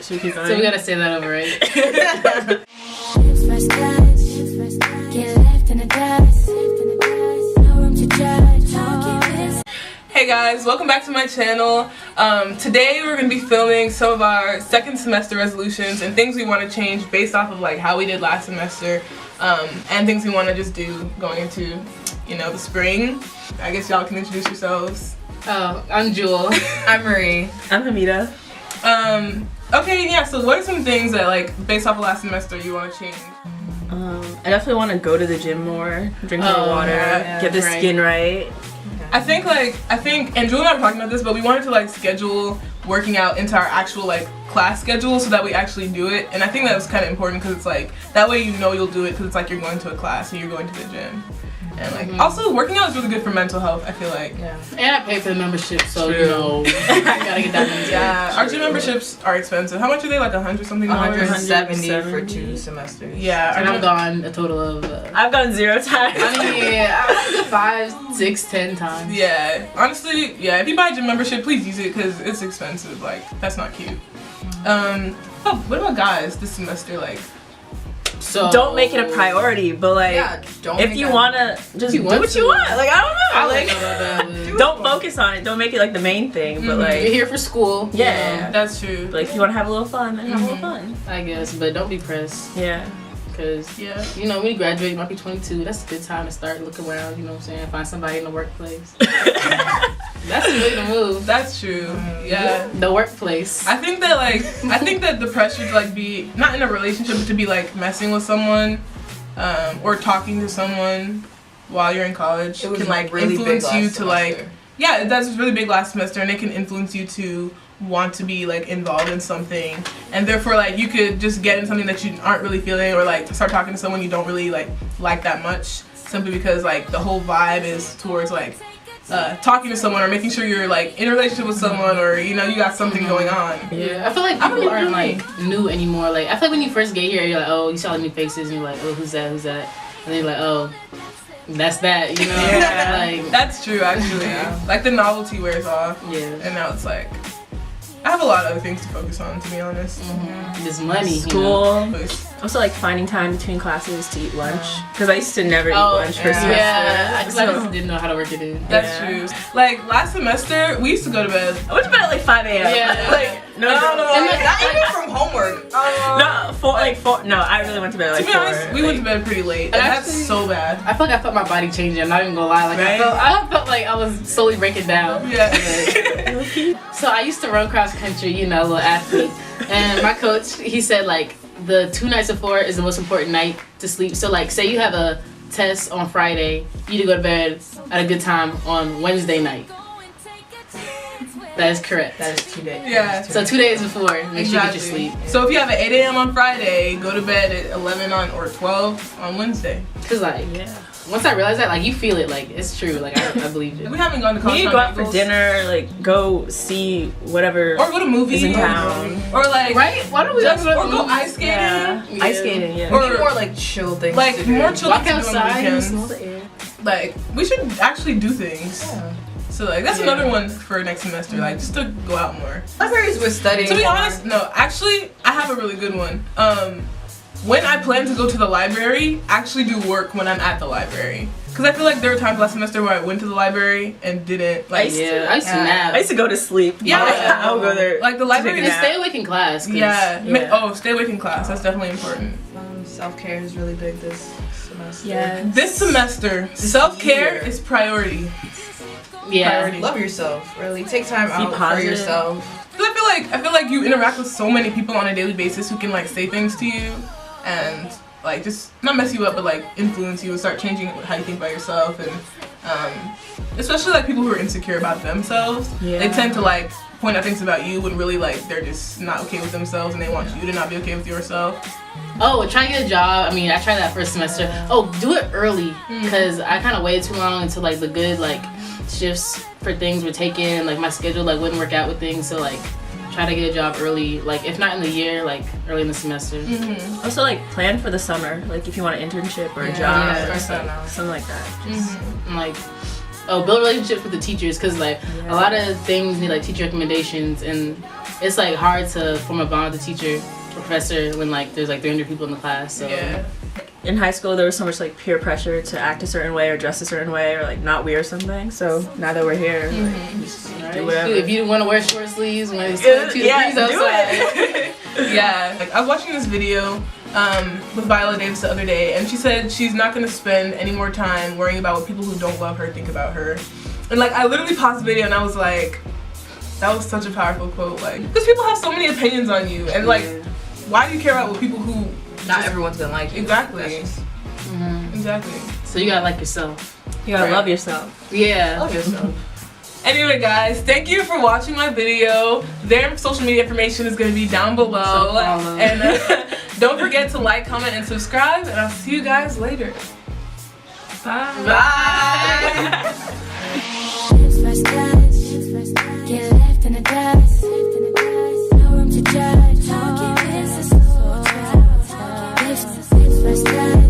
Should we keep going? So we gotta say that over, right? Hey guys, welcome back to my channel. Today we're going to be filming some of our second semester resolutions and things we want to change based off of like how we did last semester, and things we want to just do going into, you know, the spring. I guess y'all can introduce yourselves. Oh, I'm Jewel. I'm Marie. I'm Hameedah. Okay, yeah, so what are some things that, like, based off of last semester you want to change? I definitely want to go to the gym more, drink more water, get the skin right. I think, and Jewel and I were talking about this, but we wanted to, like, schedule working out into our actual, like, class schedule so that we actually do it. And I think that was kind of important because it's, like, that way you know you'll do it because it's, like, you're going to a class and you're going to the gym. And, like, also, working out is really good for mental health, I feel like. Yeah. And I pay for the membership, so, you know, I gotta get that money. Yeah, our gym memberships are expensive. How much are they? Like 100 something? 170 for 2 semesters. Yeah. And I've gone a total of... I've gone 0 times. I mean, I've gone 5, 6, 10 times. Yeah. Honestly, yeah, if you buy a gym membership, please use it because it's expensive. Like, that's not cute. Oh, what about guys this semester? Like... So don't make it a priority, but like, if you wanna, just do what you want. Like, I don't know. Like, don't focus on it. Don't make it like the main thing. But like, you're here for school. Yeah, that's true. Like, if you wanna have a little fun, then have a little fun. I guess, but don't be pressed. Yeah. Because, you know, when you graduate, you might be 22. That's a good time to start looking around, you know what I'm saying? Find somebody in the workplace. That's the way to move. That's true. Yeah. The workplace. I think that the pressure to like be, not in a relationship, but to be like messing with someone, or talking to someone while you're in college can like really influence you to like, yeah, that's really big last semester, and it can influence you to want to be like involved in something, and therefore like you could just get in something that you aren't really feeling, or like start talking to someone you don't really like that much, simply because like the whole vibe is towards like talking to someone or making sure you're like in a relationship with someone, or you know you got something going on. Yeah, I feel like people aren't like new anymore. Like I feel like when you first get here, you're like, oh, you saw new faces, and you're like, oh, who's that, and then you're like, oh, that's that, you know. Yeah, like that's true actually. Like the novelty wears off. Yeah, and now it's like I have a lot of other things to focus on, to be honest. This money, school. You know? Also, like finding time between classes to eat lunch, because I used to never eat lunch for semester. Yeah, I just didn't know how to work it in. That's true. Like last semester, we used to go to bed. I went to bed at like 5 a.m. Yeah. Like no. Not even from homework. No, I really went to bed at like 4. To be honest, we went to bed pretty late, and that's so bad. I felt like I felt my body changing. I'm not even gonna lie. Like I felt like I was slowly breaking down. Yeah. So I used to run cross country, you know, little athlete, and my coach, he said like the 2 nights before is the most important night to sleep. So like, say you have a test on Friday, you need to go to bed at a good time on Wednesday night. That is correct. That is 2 days. Yeah. So 2 days before, make sure you get your sleep. So if you have an 8 a.m. on Friday, go to bed at 11 or 12 on Wednesday. Cause like, once I realized that, like you feel it, like it's true. Like I believed it. We haven't gone to college. You need to go out for dinner, like go see whatever, or go to movies in town, or like Why don't we just or go ice skating? Yeah. Ice skating, yeah. Or more like chill things. Like to do. more chill Walk things to do on the outside and weekends. smell the air. Like we should actually do things. Yeah. So like that's another one for next semester. Like just to go out more. Libraries with studying. To be honest, no. Actually, I have a really good one. When I plan to go to the library, actually do work when I'm at the library. Cause I feel like there were times last semester where I went to the library and didn't like. I used to nap. I used to go to sleep. Yeah, I would go there. Like the library. And stay awake in class. Yeah. Oh, stay awake in class. That's definitely important. Self-care is really big this semester. Yes. This semester, self-care is priority. Yeah. Priority. Love yourself. Really take time out for yourself. Cause I feel like you interact with so many people on a daily basis who can like say things to you and like just not mess you up, but like influence you and start changing how you think about yourself, and especially like people who are insecure about themselves. They tend to like point out things about you when really like they're just not okay with themselves and they want you to not be okay with yourself. Oh, try to get a job. I mean, I tried that first semester. Oh, do it early, because I kind of waited too long until like the good like shifts for things were taken. Like my schedule like wouldn't work out with things, so like try to get a job early, like if not in the year, like early in the semester. Also like plan for the summer, like if you want an internship or a job or something like that. Just like build relationships with the teachers, because like a lot of things need like teacher recommendations, and it's like hard to form a bond with the teacher or professor when like there's like 300 people in the class. So yeah. In high school, there was so much like peer pressure to act a certain way or dress a certain way or like not wear something. So now that we're here, like, just do whatever. If you want to wear short sleeves when it's 22 degrees outside. It. Yeah. Like, I was watching this video with Viola Davis the other day, and she said she's not gonna spend any more time worrying about what people who don't love her think about her. And like, I literally paused the video and I was like, that was such a powerful quote. Like, because people have so many opinions on you, and like, why do you care about what people who not everyone's gonna like you? Exactly. Mm-hmm. Exactly. So you gotta like yourself. You gotta love yourself. Yeah. Love yourself. Anyway, guys, thank you for watching my video. Their social media information is going to be down below. And don't forget to like, comment, and subscribe. And I'll see you guys later. Bye. Bye. First class, get left in the dust. No room to judge. Talking business, so try. First class.